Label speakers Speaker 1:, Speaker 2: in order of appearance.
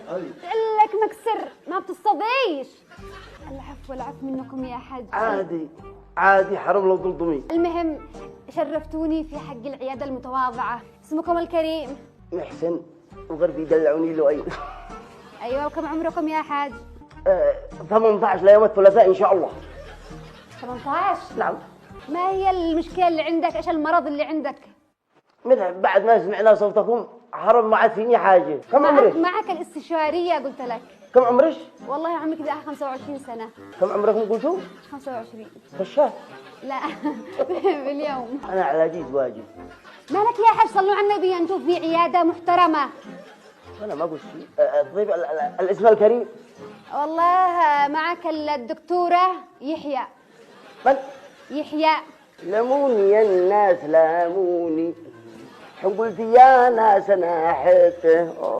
Speaker 1: قال لك مكسر ما بتصطديش. العفو منكم يا حج.
Speaker 2: عادي حرام لو ضلضمي.
Speaker 1: المهم شرفتوني في حق العيادة المتواضعة. اسمكم الكريم؟
Speaker 2: محسن، وغربي يدلعوني له
Speaker 1: أيوة. وكم عمركم يا حاج؟
Speaker 2: 18 ليوم الثلاثاء إن شاء الله.
Speaker 1: 18؟
Speaker 2: نعم.
Speaker 1: ما هي المشكلة اللي عندك؟ إيش المرض اللي عندك؟
Speaker 2: بعد ما سمعنا صوتكم حرام ما عاد فيني حاجة. كم عمرك؟
Speaker 1: معك الاستشارية قلت لك.
Speaker 2: كم عمرك؟
Speaker 1: والله عمري كذا 25 سنة.
Speaker 2: كم عمركم قلتوا؟
Speaker 1: 25.
Speaker 2: بالشهر؟
Speaker 1: لا باليوم.
Speaker 2: أنا على جيد واجب.
Speaker 1: مالك يا حاج؟ صلوا على النبي، أنتم في عيادة محترمة.
Speaker 2: أنا ما قلت شيء. طيب الاسم الكريم؟
Speaker 1: والله معك الدكتورة يحيى.
Speaker 2: من؟
Speaker 1: يحيى.
Speaker 2: لموني يا الناس لموني، قلت يا ناس أنا حيته.